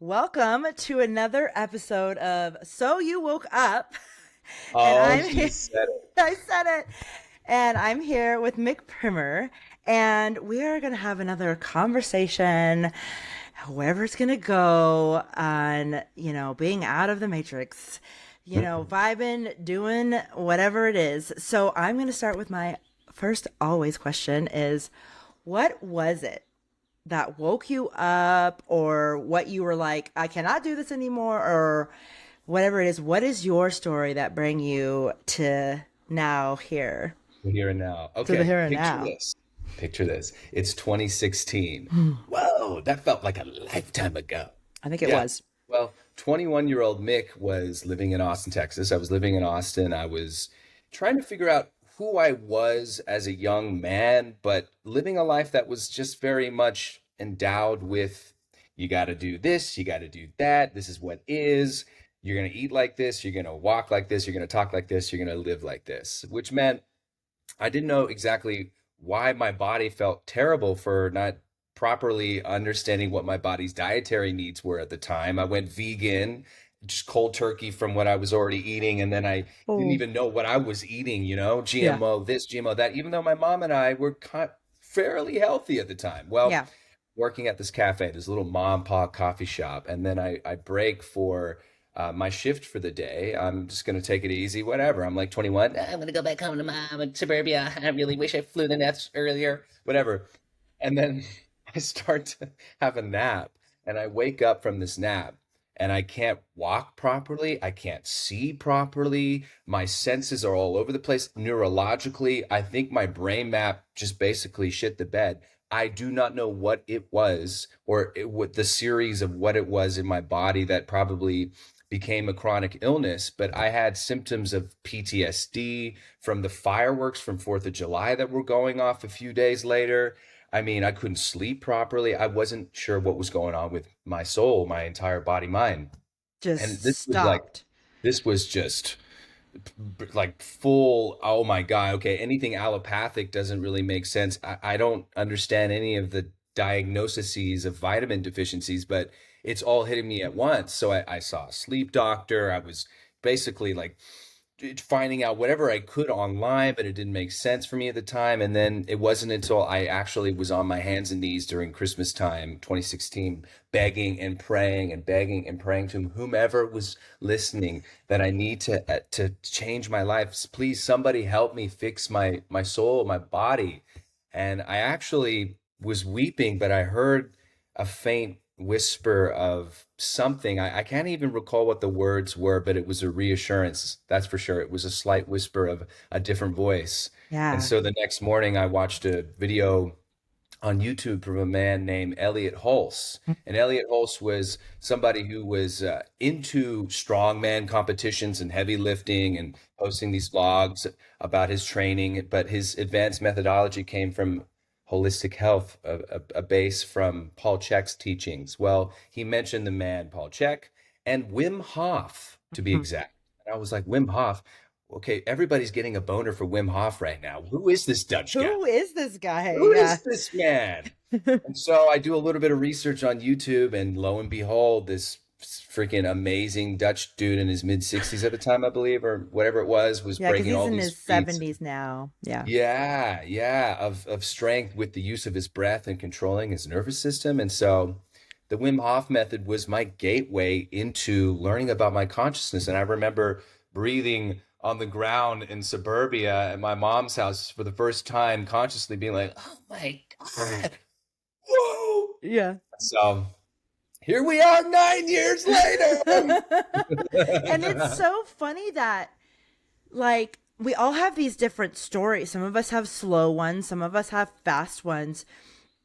Welcome to another episode of So You Woke Up. And Oh, I'm she here. said it. I said it. And I'm here with Mick Primmer. And we are going to have another conversation, however it's going to go, on, being out of the matrix, vibing, doing whatever it is. So I'm going to start with my first always question is, what was it that woke you up, or what you were like, I cannot do this anymore, or whatever it is? What is your story that bring you to now here, Here and now. to the Okay, here and picture now? this. Picture this. It's 2016. Whoa, that felt like a lifetime ago. I think it Yeah. was. Well, 21-year-old Mick was living in Austin, Texas. I was living in Austin. I was trying to figure out who I was as a young man, but living a life that was just very much endowed with you got to do this, you got to do that. This is what is. You're going to eat like this, you're going to walk like this, you're going to talk like this, you're going to live like this, which meant I didn't know exactly why my body felt terrible for not properly understanding what my body's dietary needs were at the time. I went vegan, just cold turkey from what I was already eating, and then I didn't Oh, even know what I was eating, yeah. GMO this, GMO that, even though my mom and I were fairly healthy at the time. Well, Yeah. working at this cafe, this little mom and pop coffee shop, and then I break for my shift for the day. I'm just gonna take it easy, whatever. I'm like 21. I'm gonna go back home to mom in suburbia. I really wish I flew the nest earlier, whatever. And then I start to have a nap, and I wake up from this nap, and I can't walk properly. I can't see properly. My senses are all over the place. Neurologically, I think my brain map just basically shit the bed. I do not know what it was, or what the series of what it was in my body that probably became a chronic illness, but I had symptoms of PTSD from the fireworks from 4th of July that were going off a few days later. I mean, I couldn't sleep properly. I wasn't sure what was going on with my soul, my entire body, mind. And Just this was like, stopped. this was just like full, oh my God, okay, anything allopathic doesn't really make sense. I don't understand any of the diagnoses of vitamin deficiencies, but it's all hitting me at once. So I saw a sleep doctor. I was basically like finding out whatever I could online, but it didn't make sense for me at the time. And then it wasn't until I actually was on my hands and knees during Christmas time, 2016, begging and praying to whomever was listening that I need to change my life. Please, somebody help me fix my soul, my body. And I actually was weeping, but I heard a faint whisper of something. I can't even recall what the words were, but it was a reassurance. That's for sure. It was a slight whisper of a different voice. And Yeah. so the next morning, I watched a video on YouTube from a man named Elliot Hulse. And Elliot Hulse was somebody who was into strongman competitions and heavy lifting and posting these vlogs about his training. But his advanced methodology came from holistic health, a base from Paul Chek's teachings. Well, he mentioned the man Paul Chek and Wim Hof, to be Mhm. exact. And I was like, Wim Hof? Okay, everybody's getting a boner for Wim Hof right now. Who is this Dutch guy? Who is this guy? Who Yeah. is this man? And so I do a little bit of research on YouTube, and lo and behold, this freaking amazing Dutch dude in his mid 60s at the time, I believe, or whatever it was Yeah, because breaking he's all in these his feats. 70s now. Yeah. Yeah, yeah, of strength with the use of his breath and controlling his nervous system. And so the Wim Hof method was my gateway into learning about my consciousness. And I remember breathing on the ground in suburbia at my mom's house for the first time, consciously being like, oh my God, whoa. Yeah. So here we are 9 years later. And it's so funny that, like, we all have these different stories. Some of us have slow ones, some of us have fast ones.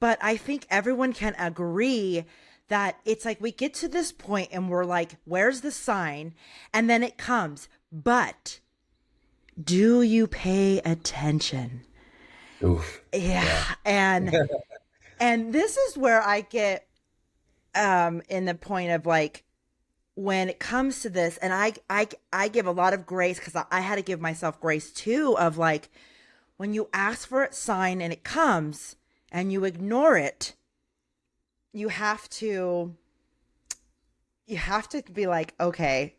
But I think everyone can agree that it's like we get to this point and we're like, where's the sign? And then it comes. But do you pay attention? Oof. Yeah. Yeah. And this is where I get in the point of, like, when it comes to this, and I give a lot of grace, because I had to give myself grace too, of like, when you ask for a sign and it comes and you ignore it, you have to you have to be like, okay,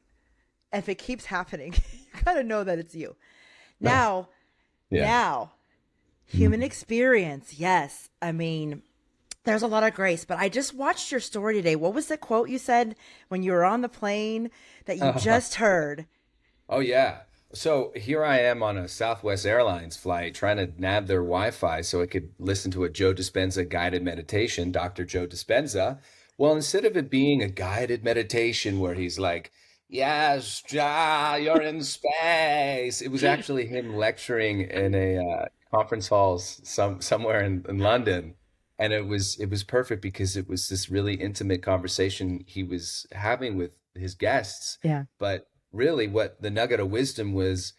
if it keeps happening, you gotta know that it's you. Now, Yeah. now, human Mhm. experience. Yes. I mean, there's a lot of grace, but I just watched your story today. What was the quote you said when you were on the plane that you just heard? Oh yeah. So here I am on a Southwest Airlines flight trying to nab their Wi-Fi so I could listen to a Joe Dispenza guided meditation, Dr. Joe Dispenza. Well, instead of it being a guided meditation where he's like, "Yes, Ja, you're in space," it was actually him lecturing in a conference halls somewhere in London, and it was perfect because it was this really intimate conversation he was having with his guests, Yeah. but really what the nugget of wisdom was,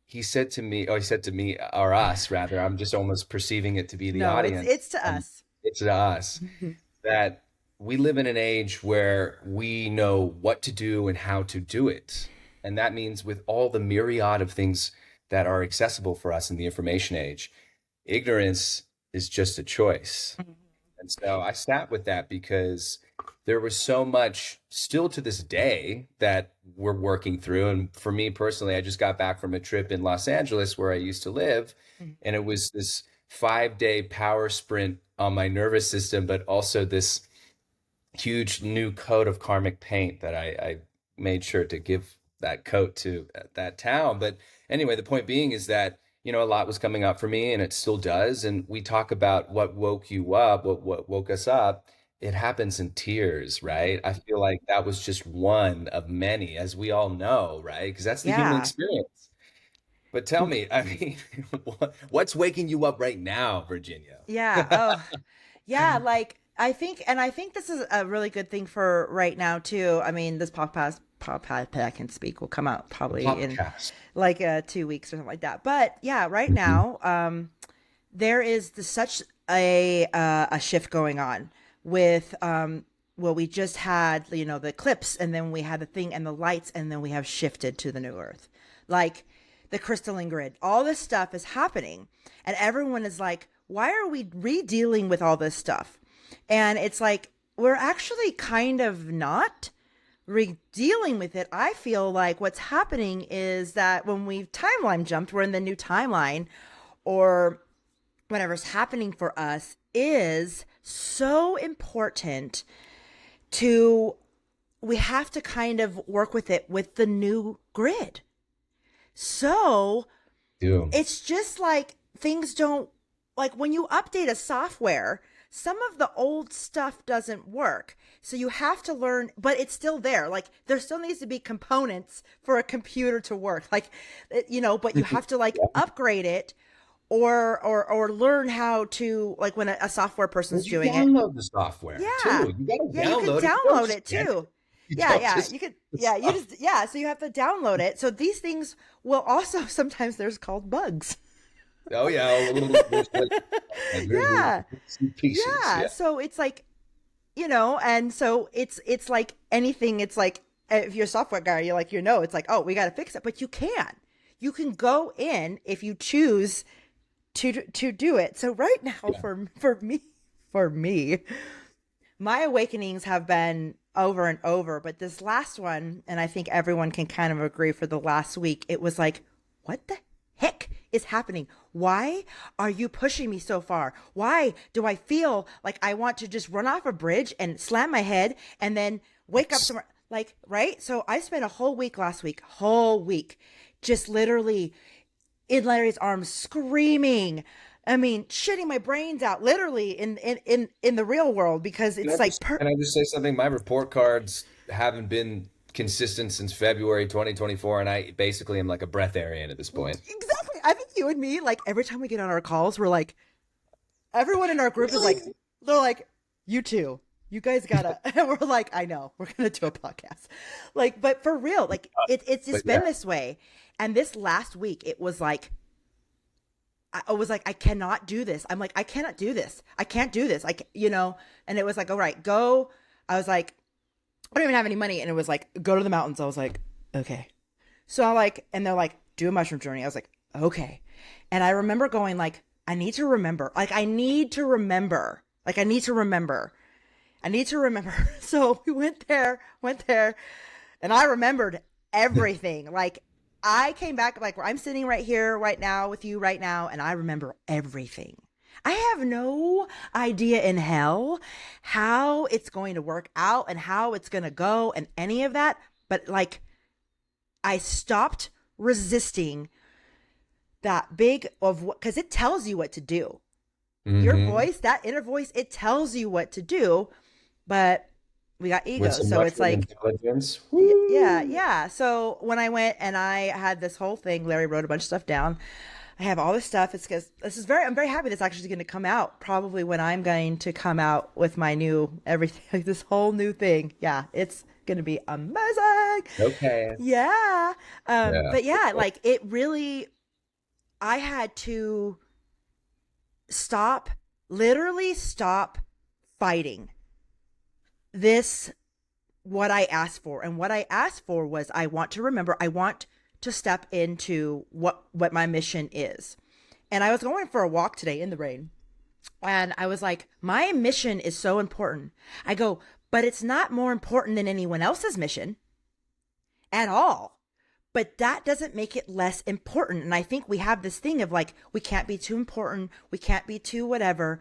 he said to me, or us rather, I'm just almost perceiving it to be the No, audience, it's to and us. it's to us, that we live in an age where we know what to do and how to do it. And that means with all the myriad of things that are accessible for us in the information age, ignorance is just a choice. And so I sat with that because there was so much still to this day that we're working through. And for me personally, I just got back from a trip in Los Angeles where I used to live. And it was this 5 day power sprint on my nervous system, but also this huge new coat of karmic paint that I made sure to give that coat to that town. But anyway, the point being is that, a lot was coming up for me and it still does. And we talk about what woke you up, what woke us up. It happens in tears, right? I feel like that was just one of many, as we all know, right? Because that's the human Yeah. experience. But tell me, I mean, what's waking you up right now, Virginia? Yeah. Oh, yeah. Like I think this is a really good thing for right now too. I mean, this podcast I can speak will come out The probably in podcast. like 2 weeks or something like that. But yeah, right Mhm. now, there is such a shift going on with well, we just had the eclipse, and then we had the thing and the lights, and then we have shifted to the new Earth, like the crystalline grid. All this stuff is happening, and everyone is like, "Why are we re-dealing with all this stuff?" And it's like we're actually kind of not dealing with it. I feel like what's happening is that when we've timeline jumped, we're in the new timeline, or whatever's happening for us is so important to we have to kind of work with it with the new grid. So Do. it's just like things don't, like when you update a software, some of the old stuff doesn't work. So you have to learn, but it's still there. Like there still needs to be components for a computer to work. Like but you have to like Yeah. upgrade it, or learn how to, like when a software Well, person's you doing it. download the software Yeah. too. You got to Yeah, you could download it. You don't download just it get it. too. You Yeah, don't yeah. just You could, get the yeah, you stuff. just, yeah. So you have to download it. So these things will also sometimes there's called bugs. Oh yeah, a little. There's like very little Yeah. bits and pieces. Yeah. Yeah. So it's like, and so it's like anything. It's like if you're a software guy, you're like, it's like, oh, we got to fix it, but you can. You can go in if you choose to do it. So right now Yeah. for me, my awakenings have been over and over, but this last one, and I think everyone can kind of agree for the last week, it was like, what the heck is happening? Why are you pushing me so far? Why do I feel like I want to just run off a bridge and slam my head and then wake up Yes. somewhere? Like, right? So I spent a whole week last week, whole week, just literally in Larry's arms screaming. I mean, shitting my brains out literally in the real world, because Can I it's like just can I just say something? My report cards haven't been consistent since February 2024, and I basically am like a breatharian at this point. exactly. I think you and me, like every time we get on our calls, we're like, everyone in our group is like, Really? they're like, you too. You guys gotta, and we're like, I know, we're gonna do a podcast. Like, but for real, like it's But just been yeah, this way. And this last week, it was like, I was like, I cannot do this. I'm like, I cannot do this. I can't do this. And it was like, all right, go. I was like, I don't even have any money. And it was like, go to the mountains. I was like, okay. So I like, and they're like, do a mushroom journey. I was like, okay. And I remember going like, I need to remember. Like, I need to remember. Like, I need to remember. I need to remember. So we went there, and I remembered everything. Like, I came back, like, I'm sitting right here, right now, with you right now, and I remember everything. I have no idea in hell how it's going to work out and how it's going to go and any of that. But, like, I stopped resisting that big of what, because it tells you what to do. Your Hmm. voice, that inner voice, it tells you what to do, but we got With ego. some So it's mushroom like, intelligence. yeah, Woo! yeah. So when I went and I had this whole thing, Larry wrote a bunch of stuff down. I have all this stuff. It's because I'm very happy this actually going to come out probably when I'm going to come out with my new everything, like this whole new thing. Yeah, it's going to be amazing. Okay. Yeah. Yeah. But yeah, like it really, I had to stop, literally stop fighting this, what I asked for. And what I asked for was, I want to remember, I want to step into what my mission is. And I was going for a walk today in the rain, and I was like, my mission is so important. I go, but it's not more important than anyone else's mission at all. But that doesn't make it less important. And I think we have this thing of like, we can't be too important, we can't be too whatever.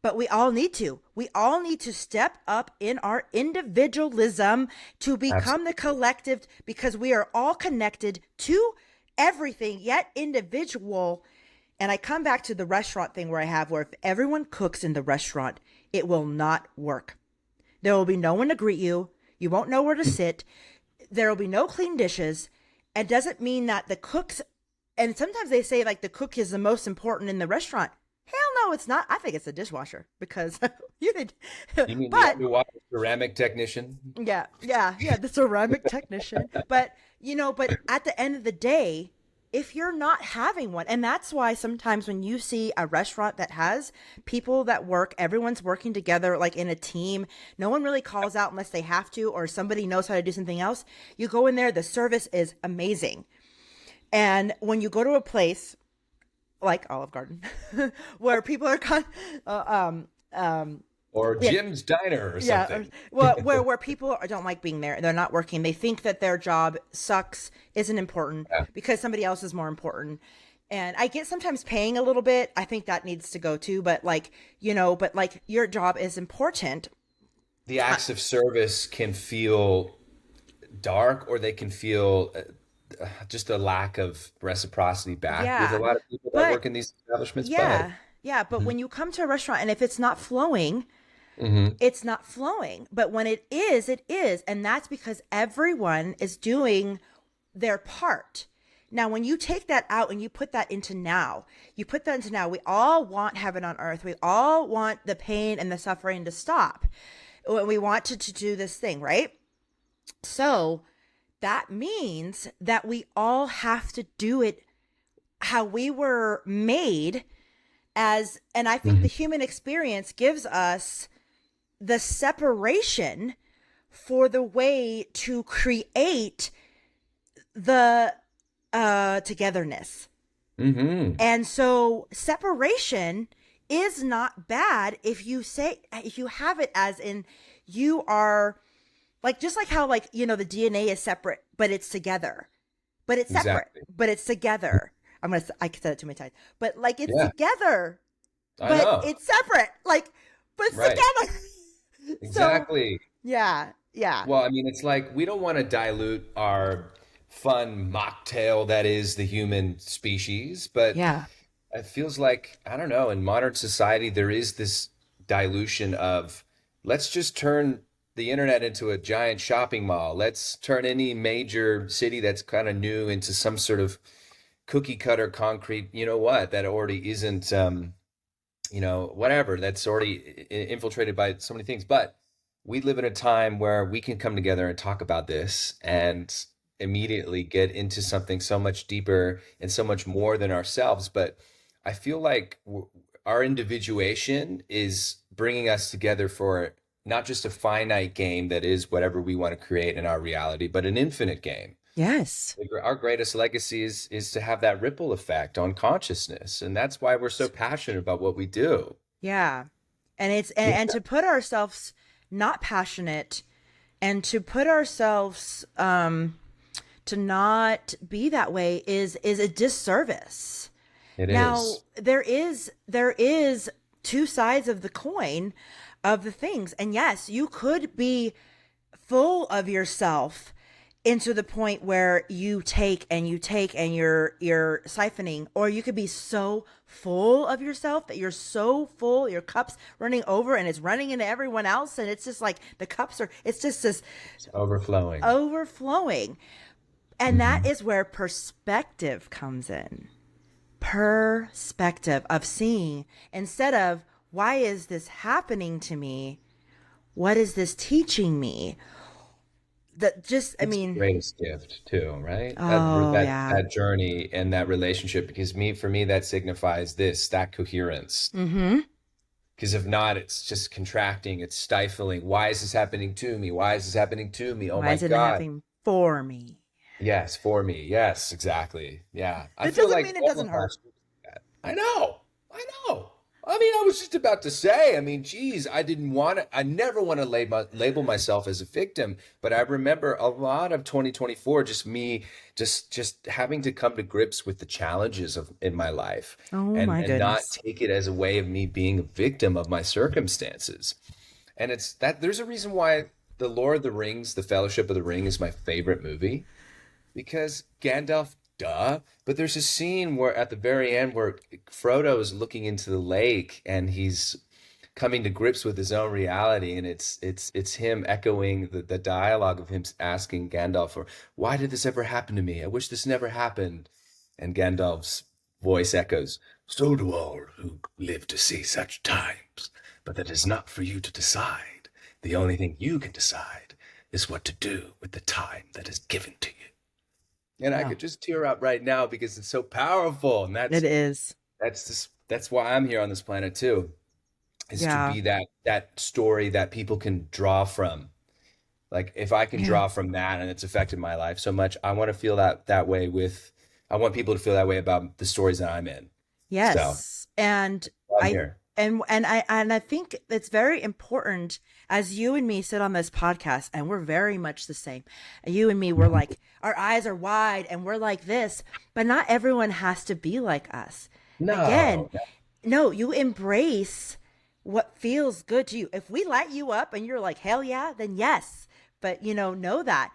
But we all need to. We all need to step up in our individualism to become the Absolutely. collective, because we are all connected to everything, yet individual. And I come back to the restaurant thing where I have, where if everyone cooks in the restaurant, it will not work. There will be no one to greet you. You won't know where to sit. There will be no clean dishes. It doesn't mean that the cooks, and sometimes they say like the cook is the most important in the restaurant. Hell no, it's not. I think it's the dishwasher, because you did. You mean the But underwater ceramic technician? yeah, yeah, yeah, the ceramic technician. But, but at the end of the day, if you're not having one, and that's why sometimes when you see a restaurant that has people that work, everyone's working together like in a team, no one really calls out unless they have to, or somebody knows how to do something else. You go in there, the service is amazing. And when you go to a place like Olive Garden, where people are Or yeah, Jim's Diner or yeah, something. well, where people don't like being there, they're not working, they think that their job sucks, isn't important, Yeah. because somebody else is more important. And I get sometimes paying a little bit, I think that needs to go too, but like, but like your job is important. The uh, acts of service can feel dark, or they can feel just a lack of reciprocity back with a yeah, lot of people that but work in these establishments. But yeah, yeah, but when you come to a restaurant and if it's not flowing, hmm. it's not flowing. But when it is, it is. And that's because everyone is doing their part. Now, when you take that out and you put that into now, we all want heaven on earth. We all want the pain and the suffering to stop. We want to do this thing, right? So that means that we all have to do it how we were made as, and I think the Hmm. human experience gives us the separation for the way to create the togetherness. Hmm. And so separation is not bad if you say, if you have it as in, you are like, just like how, like, the DNA is separate but it's together, but it's separate Exactly. but it's together. I said it too many times, but like it's Yeah, together I but know. it's separate, like, but it's Right. together. So Exactly. yeah, yeah, Well, I mean, it's like we don't want to dilute our fun mocktail that is the human species, but yeah, it feels like, I don't know, in modern society, there is this dilution of let's just turn the internet into a giant shopping mall. Let's turn any major city that's kind of new into some sort of cookie cutter concrete, you know what, that already isn't, whatever, that's already infiltrated by so many things. But we live in a time where we can come together and talk about this and immediately get into something so much deeper and so much more than ourselves. But I feel like our individuation is bringing us together for not just a finite game that is whatever we want to create in our reality, but an infinite game. yes, Our greatest legacy is to have that ripple effect on consciousness, and that's why we're so passionate about what we do. yeah. And it's Yeah. and to put ourselves not passionate, and to put ourselves to not be that way is a disservice. It Now, is. there is two sides of the coin of the things. And yes, you could be full of yourself into the point where you take and you're siphoning, or you could be so full of yourself that you're so full, your cup's running over and it's running into everyone else, and it's just like the cups are, it's just this It's overflowing. overflowing. And that Hmm. is where perspective comes in. Perspective of seeing, instead of why is this happening to me, what is this teaching me? That just, I It's the mean, greatest gift too, right? oh That yeah. that journey and that relationship, because for me, that signifies that coherence. Mm-hmm. Because if not, it's just contracting, it's stifling. Why is this happening to me? Why is this happening to me? Oh Why my is it not God. happening for me? Yes, for me. Yes, exactly. Yeah. I That feel doesn't like mean it all doesn't of my hurt. I know. I know. I mean, I was just about to say, I mean, geez, I never want to label myself as a victim, but I remember a lot of 2024, just me, just having to come to grips with the challenges in my life Oh my and not goodness. take it as a way of me being a victim of my circumstances. And it's that there's a reason why The Lord of the Rings, The Fellowship of the Ring is my favorite movie because Gandalf, duh. But there's a scene where at the very end where Frodo is looking into the lake and he's coming to grips with his own reality, and it's him echoing the dialogue of him asking Gandalf, or why did this ever happen to me? I wish this never happened. And Gandalf's voice echoes, so do all who live to see such times, but that is not for you to decide. The only thing you can decide is what to do with the time that is given to you. And I No, could just tear up right now because it's so powerful. And it is. that's why I'm here on this planet too, is to Yeah. be that story that people can draw from. Like if I can Yeah. draw from that and it's affected my life so much, I want to feel that way with I want people to feel that way about the stories that I'm in. So Yes. And I'm I here. and I think it's very important, as you and me sit on this podcast, and we're very much the same. You and me, we're like, our eyes are wide and we're like this, but not everyone has to be like us. Again, No. no, you embrace what feels good to you. If we light you up and you're like, hell yeah, then yes. But know that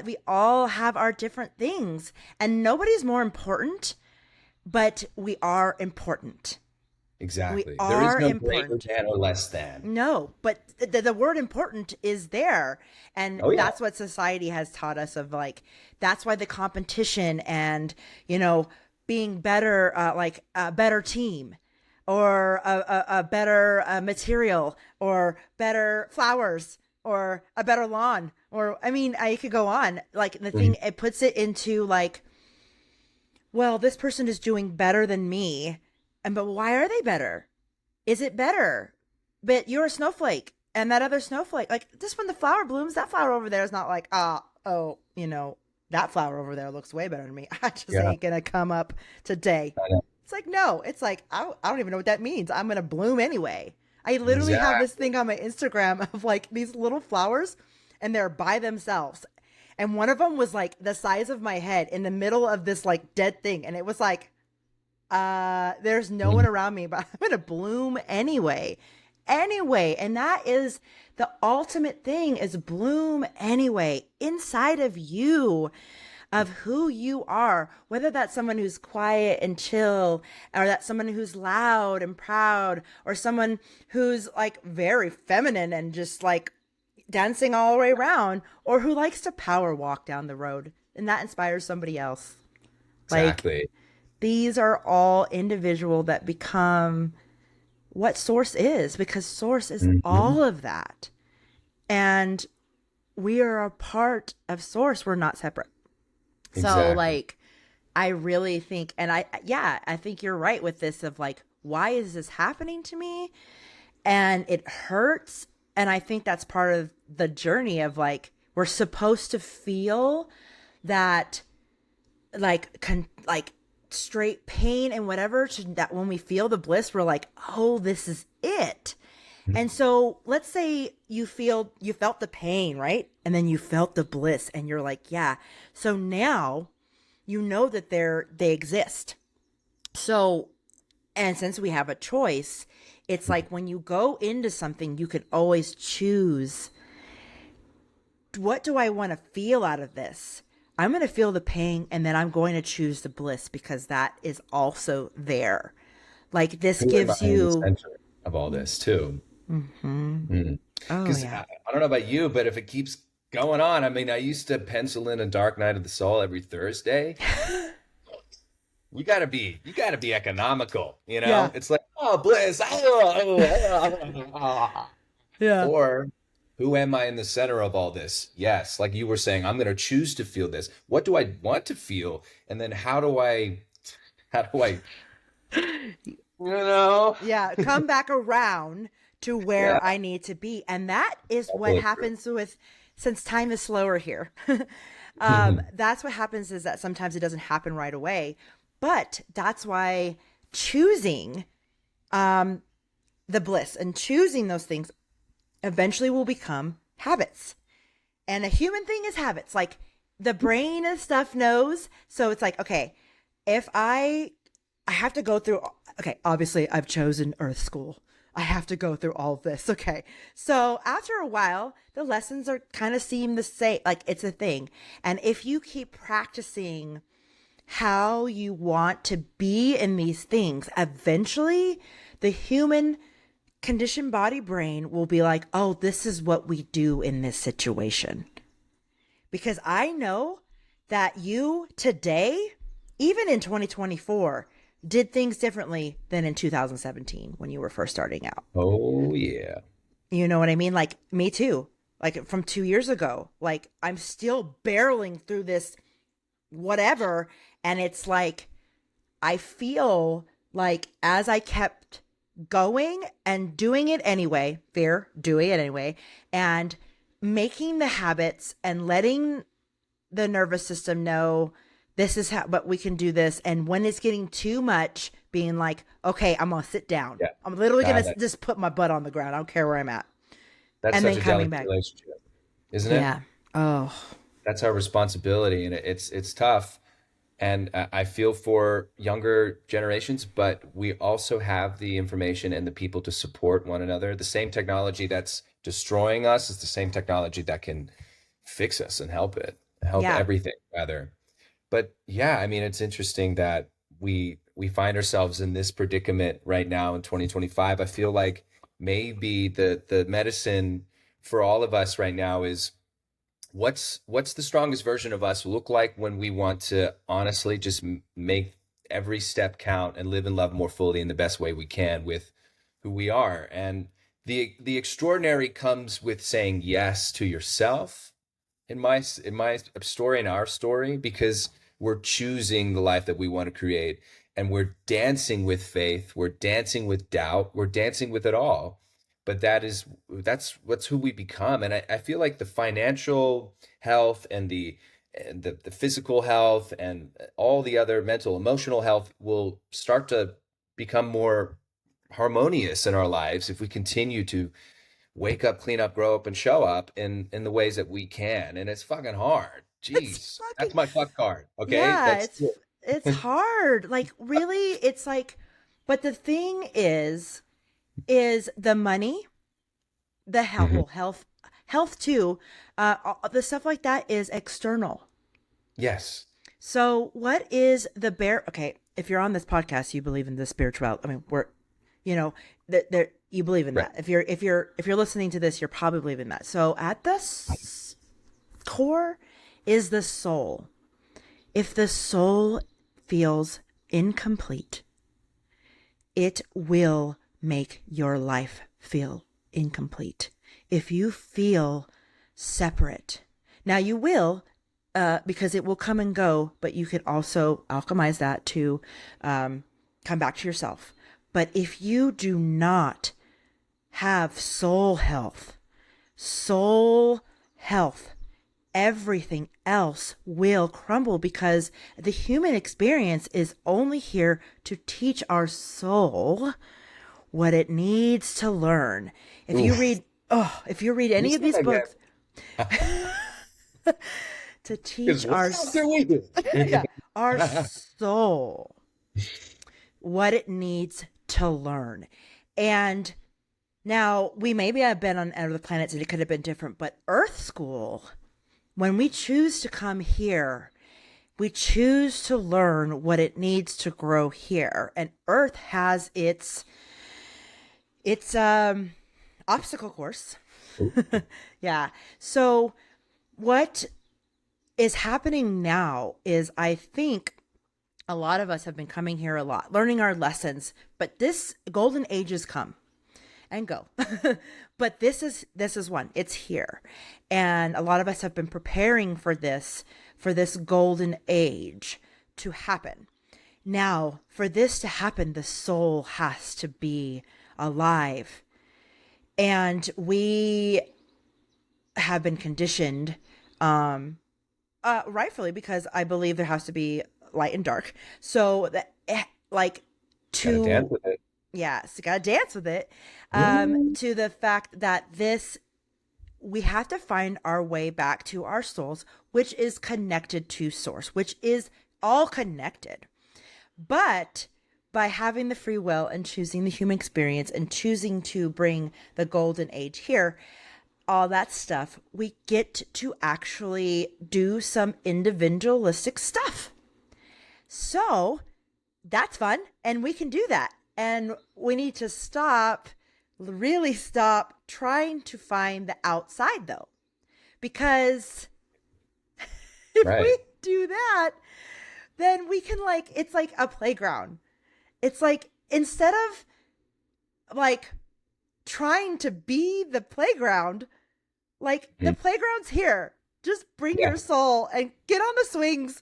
we all have our different things, and nobody's more important, but we are important. We Exactly. There is are no greater important. than or less than. No, but the word important is there. And Oh yeah. that's what society has taught us, of like, that's why the competition and, being better, like a better team, or a better material, or better flowers, or a better lawn. Or, I mean, I could go on. Like, the thing, Mhm. it puts it into like, well, this person is doing better than me. And, but why are they better? Is it better? But you're a snowflake, and that other snowflake, like, just when the flower blooms, that flower over there is not like, oh, that flower over there looks way better than me. I just Yeah. ain't gonna come up today. I know. It's like, no, it's like, I don't even know what that means. I'm gonna bloom anyway. I literally have this Exactly. thing on my Instagram of like these little flowers, and they're by themselves. And one of them was like the size of my head in the middle of this like dead thing. And it was like, there's no one Mhm. around me, but I'm gonna bloom anyway. And that is the ultimate thing, is bloom anyway, inside of you, of who you are, whether that's someone who's quiet and chill, or that's someone who's loud and proud, or someone who's like very feminine and just like dancing all the way around, or who likes to power walk down the road and that inspires somebody else. Like, Exactly. these are all individual that become what source is, because source is Mhm. all of that. And we are a part of source. We're not separate. So Exactly. like, I really think, and yeah, I think you're right with this, of like, why is this happening to me? And it hurts. And I think that's part of the journey of like, we're supposed to feel that, like, like straight pain and whatever, to that when we feel the bliss, we're like, oh, this is it. And so let's say you felt the pain, right? And then you felt the bliss and you're like, yeah. So now you know that they exist. So, and since we have a choice, it's like when you go into something, you can always choose, what do I want to feel out of this? I'm going to feel the pain and then I'm going to choose the bliss because that is also there. Like this Who am gives I in the you, center of all this too? mm-hmm. Oh, Because yeah. I don't know about you, but if it keeps going on, I mean, I used to pencil in a Dark Night of the Soul every Thursday. You gotta be economical, you know? Yeah. It's like, oh, bliss. Yeah. Or who am I in the center of all this? Yes, like you were saying, I'm gonna choose to feel this. What do I want to feel? And then how do I, you know? Yeah. Come back around to Yeah, where I need to be. And that is what totally true. happens with, since time is slower here. That's what happens is that sometimes it doesn't happen right away. But that's why choosing the bliss and choosing those things eventually will become habits. And a human thing is habits. Like the brain and stuff knows. So it's like, okay, if I have to go through, okay, obviously I've chosen Earth School. I have to go through all of this. Okay. So after a while, the lessons are kind of seem the same. Like it's a thing. And if you keep practicing how you want to be in these things, eventually the human conditioned body brain will be like, oh, this is what we do in this situation. Because I know that you today, even in 2024, did things differently than in 2017 when you were first starting out. Oh yeah. You know what I mean? Like me too. Like from 2 years ago, like I'm still barreling through this whatever. And it's like, I feel like as I kept going and doing it anyway, doing it anyway, and making the habits and letting the nervous system know this is how, but we can do this. And when it's getting too much, being like, okay, I'm going to sit down. Yeah. I'm literally going God, to just put my butt on the ground. I don't care where I'm at. that's And such then a coming delicate back. relationship, isn't it? Yeah. Oh, That's our responsibility, and it's tough. And I feel for younger generations, but we also have the information and the people to support one another. The same technology that's destroying us is the same technology that can fix us and help yeah. everything rather. But yeah, I mean, it's interesting that we find ourselves in this predicament right now in 2025. I feel like maybe the medicine for all of us right now is what's the strongest version of us look like when we want to honestly just make every step count and live and love more fully in the best way we can with who we are. And the extraordinary comes with saying yes to yourself in my story, in our story, because we're choosing the life that we want to create, and we're dancing with faith, we're dancing with doubt, we're dancing with it all. But that's what's who we become. And I feel like the financial health and the physical health and all the other mental emotional health will start to become more harmonious in our lives if we continue to wake up, clean up, grow up, and show up in the ways that we can. And it's fucking hard. It's Jeez, fucking, that's my fuck card. Okay, yeah, that's it's hard. Like really, it's like, but the thing is the money, the health, Mhm. well, health too, the stuff like that is external. Yes. So what is the bear? Okay, if you're on this podcast, you believe in the spirituality. I mean, we're, you know, that there you believe in Right. that. If you're listening to this, you're probably believing that. So at the core is the soul. If the soul feels incomplete, it will make your life feel incomplete. If you feel separate, now you will, because it will come and go, but you can also alchemize that to come back to yourself. But if you do not have soul health, everything else will crumble because the human experience is only here to teach our soul what it needs to learn. If you Oof. read, if you read You any of said these that books again. to Because teach what else do we do? yeah, our soul what it needs to learn. And now we maybe have been on other planets and it could have been different, but Earth School, when we choose to come here, we choose to learn what it needs to grow here. And Earth has its obstacle course. Yeah. So what is happening now is I think a lot of us have been coming here a lot, learning our lessons, but this golden ages come and go. But this is one. It's here. And a lot of us have been preparing for this golden age to happen. Now, for this to happen, the soul has to be alive. And we have been conditioned, rightfully, because I believe there has to be light and dark. So that, like, Gotta dance to, with it. yeah, so gotta dance with it. Mm. To the fact that we have to find our way back to our souls, which is connected to source, which is all connected. But by having the free will and choosing the human experience and choosing to bring the golden age here, all that stuff, we get to actually do some individualistic stuff. So that's fun. And we can do that. And we need to really stop trying to find the outside, though. Because if Right. we do that, then we can, like, it's like a playground. It's like, instead of like trying to be the playground, like, the Mhm. playground's here. Just bring Yeah. your soul and get on the swings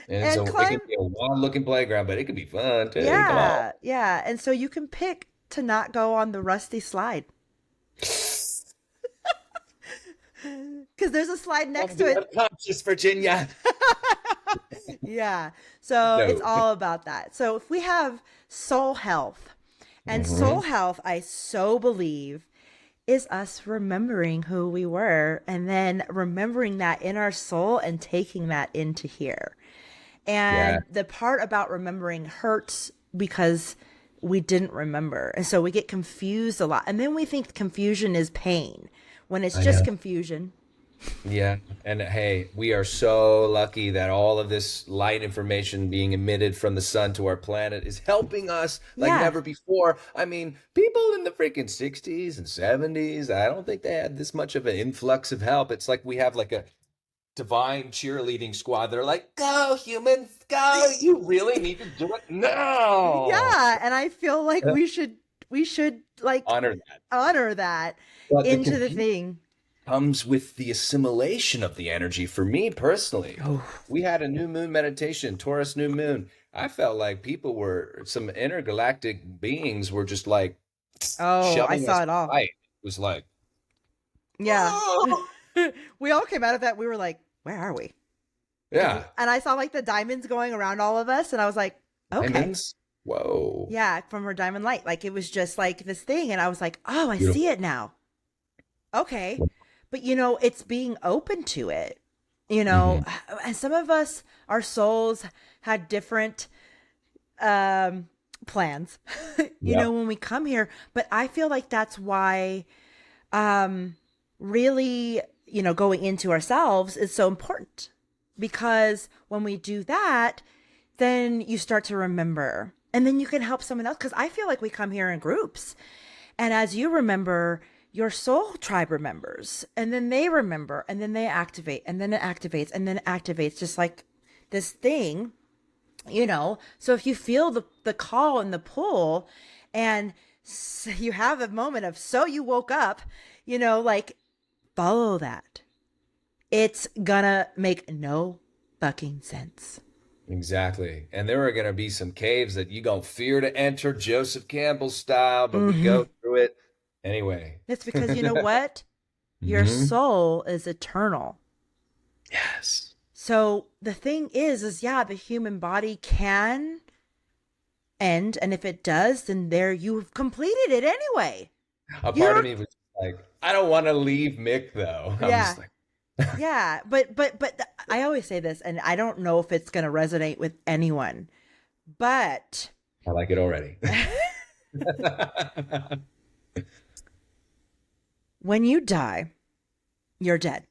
And and it can climb. be a wild looking playground, but it can be fun too. Come on. Yeah, yeah. And so you can pick to not go on the rusty slide because there's a slide next Don't to be it. unconscious, Virginia. Yeah. So it's No. all about that. So if we have soul health, and soul Hmm. health, I so believe, is us remembering who we were and then remembering that in our soul and taking that into here. Yeah, And the part about remembering hurts because we didn't remember. And so we get confused a lot. And then we think confusion is pain when it's I just know. confusion. Yeah. And hey, we are so lucky that all of this light information being emitted from the sun to our planet is helping us like Yeah. never before. I mean, people in the freaking 60s and 70s, I don't think they had this much of an influx of help. It's like we have like a divine cheerleading squad. They're like, go, humans, go. You really need to do it now. Yeah. And I feel like we should like Honor that. honor that But the into the confusion thing. comes with the assimilation of the energy. For me personally, Oh, we had a new moon meditation, Taurus new moon. I felt like people were, some intergalactic beings were just like oh, I shoving us saw it all. light. It was like, Yeah. oh, We all came out of that. We were like, where are we? yeah, And I saw like the diamonds going around all of us. And I was like, okay. diamonds. Whoa, Yeah. From her diamond light. Like, it was just like this thing. And I was like, oh, I see beautiful. it now. Okay. But, it's being open to it, Hmm. and some of us, our souls had different plans, Yep. when we come here. But I feel like that's why, really, going into ourselves is so important, because when we do that, then you start to remember, and then you can help someone else. Because I feel like we come here in groups, and as you remember, your soul tribe remembers, and then they remember, and then they activate, and then it activates, and then it activates, just like this thing, So if you feel the call and the pull, and you have a moment of, so you woke up, like, follow that. It's gonna make no fucking sense. Exactly. And there are going to be some caves that you going to fear to enter, Joseph Campbell style, but we Mm-hmm. go through it anyway. It's because, you know what? Your Hmm. soul is eternal. Yes. So the thing is yeah, the human body can end. And if it does, then there you've completed it anyway. A part of You're me was like, I don't want to leave Mick though. I'm yeah. just like, Yeah, but I always say this, and I don't know if it's going to resonate with anyone, but I like it already. when you die, you're dead.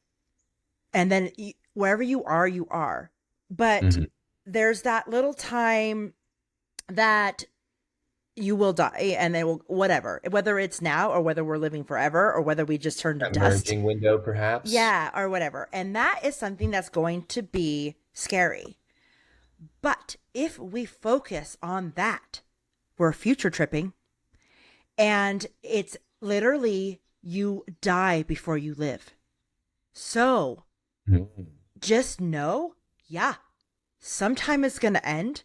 And then wherever you are, you are. But Mhm. there's that little time that you will die, and then whatever, whether it's now or whether we're living forever or whether we just turn to That dust. merging window, perhaps. Yeah, or whatever. And that is something that's going to be scary. But if we focus on that, we're future tripping, and it's literally you die before you live. So Mhm. just know, yeah, sometime it's going to end.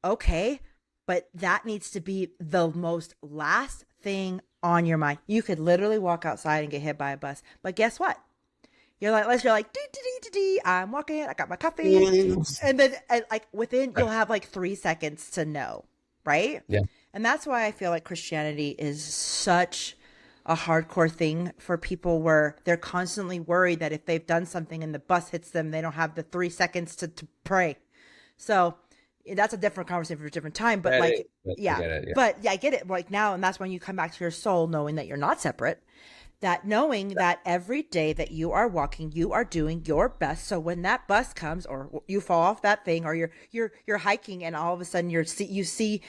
Okay. But that needs to be the most last thing on your mind. You could literally walk outside and get hit by a bus. But guess what? You're like, dee, dee, dee, dee, dee. I'm walking, I got my coffee. And then like within, you'll have like 3 seconds to know. Right. Yeah. And that's why I feel like Christianity is such a hardcore thing for people, where they're constantly worried that if they've done something and the bus hits them, they don't have the 3 seconds to pray. So that's a different conversation for a different time. But That is, like, but I yeah, get it. Yeah. but yeah, I get it. Like now, and that's when you come back to your soul, knowing that you're not separate, that knowing that every day that you are walking, you are doing your best. So when that bus comes, or you fall off that thing, or you're hiking, and all of a sudden you see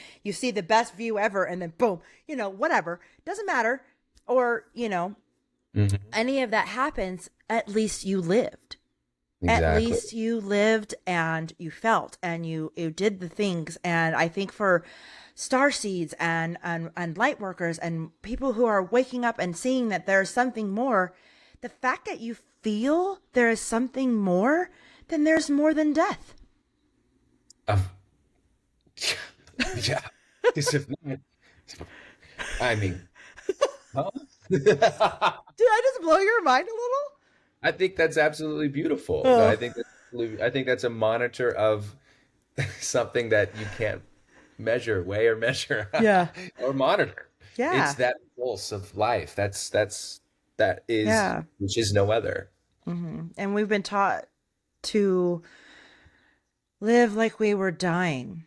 the best view ever, and then boom, whatever, doesn't matter, or Mhm. any of that happens, at least you lived. At Exactly. least you lived, and you felt, and you did the things. And I think for star seeds and light workers and people who are waking up and seeing that there's something more, the fact that you feel there is something more, then there's more than death. Of yeah. This is not- I mean, huh? Did I just blow your mind a little? I think that's absolutely beautiful. No, Oh, I think that's a monitor of something that you can't weigh or measure yeah. or monitor. It's Yeah. that pulse of life. That is Yeah. which is no other. And we've been taught to live like we were dying.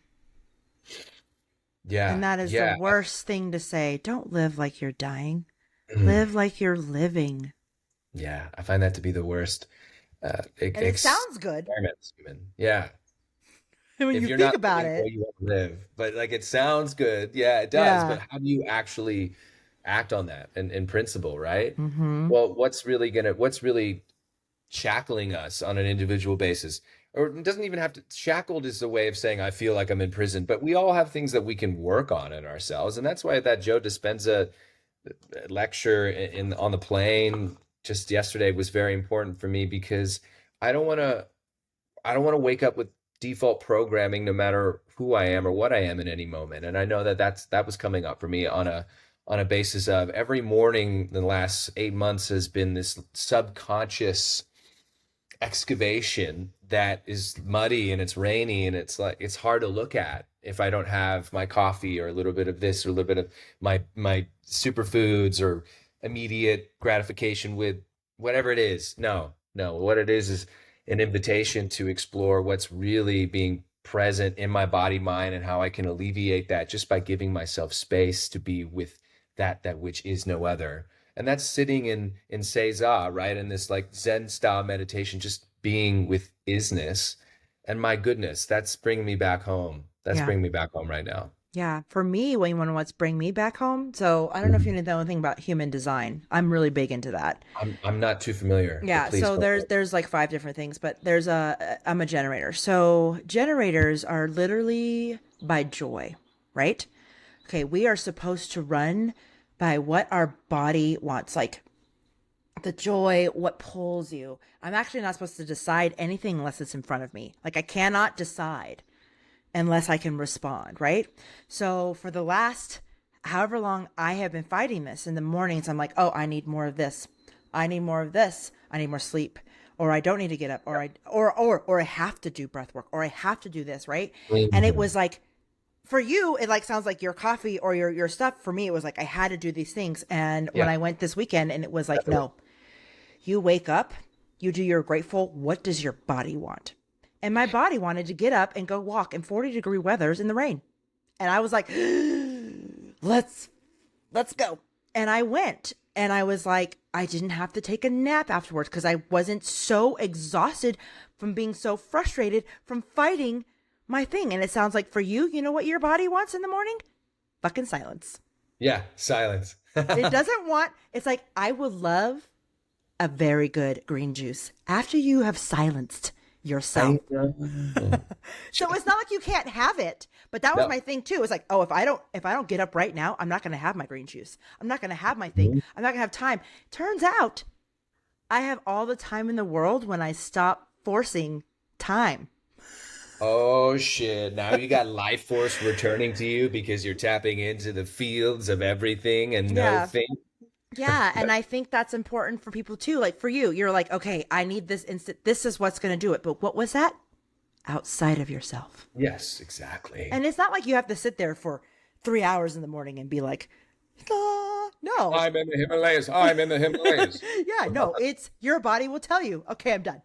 And Yeah, that is the yeah. worst thing to say. Don't live like you're dying. Mm, Live like you're living. yeah, I find that to be the worst And it sounds good experiments, human. Yeah, when if you you're think not about living well, it. you won't live. But like it sounds good. Yeah, it does. Yeah. But how do you actually act on that in principle, right? Mm-hmm. Well, what's really shackling us on an individual basis? Or it doesn't even have to, shackled is a way of saying I feel like I'm in prison, but we all have things that we can work on in ourselves. And that's why that Joe Dispenza lecture on the plane just yesterday was very important for me because I don't want to I don't want to wake up with default programming no matter who I am or what I am in any moment. And I know that that was coming up for me on a basis of every morning the last 8 months has been this subconscious excavation that is muddy and it's rainy and it's like it's hard to look at if I don't have my coffee or a little bit of this or a little bit of my superfoods or immediate gratification with whatever it is. No, no, what it is an invitation to explore what's really being present in my body, mind, and how I can alleviate that just by giving myself space to be with that which is no other. And that's sitting in Seiza, right? In this like Zen style meditation, just being with isness. And my goodness, that's bringing me back home. That's Yeah. bringing me back home right now. Yeah. For me, when you want to what's bring me back home. So I don't know if you Mhm. know anything about human design. I'm really big into that. I'm not too familiar, but Yeah, please so go there's ahead. there's like five different things, but I'm a generator. So generators are literally by joy, right? Okay, we are supposed to run by what our body wants, like the joy, what pulls you. I'm actually not supposed to decide anything unless it's in front of me. Like I cannot decide unless I can respond, right? So for the last however long I have been fighting this, in the mornings I'm like, oh, I need more of this. I need more of this. I need more sleep. Or I don't need to get up, or I have to do breath work, or I have to do this, right? And it Mhm. was like for you, it like sounds like your coffee or your stuff. For me, it was like I had to do these things. And when Yeah, I went this weekend, and it was like, definitely. no, you wake up, you do your grateful. What does your body want? And my body wanted to get up and go walk in 40-degree weathers in the rain. And I was like, let's let's go. And I went, and I was like, I didn't have to take a nap afterwards because I wasn't so exhausted from being so frustrated from fighting my thing. And it sounds like for you, you know what your body wants in the morning? Fucking silence. Yeah, silence. It doesn't want, it's like, I would love a very good green juice after you have silenced yourself. I know. So it's not like you can't have it, but that was No. my thing too. It's like, oh, if I don't get up right now, I'm not going to have my green juice. I'm not going to have my thing. I'm not going to have time. Turns out I have all the time in the world when I stop forcing time. Oh shit. Now you got life force returning to you because you're tapping into the fields of everything and no Yeah. thing. Yeah, and I think that's important for people too. Like for you, you're like, okay, I need this instant. This is what's going to do it. But what was that? Outside of yourself. Yes, exactly. And it's not like you have to sit there for 3 hours in the morning and be like, ah, no. I'm in the Himalayas. I'm in the Himalayas. Yeah, no, it's your body will tell you, okay, I'm done.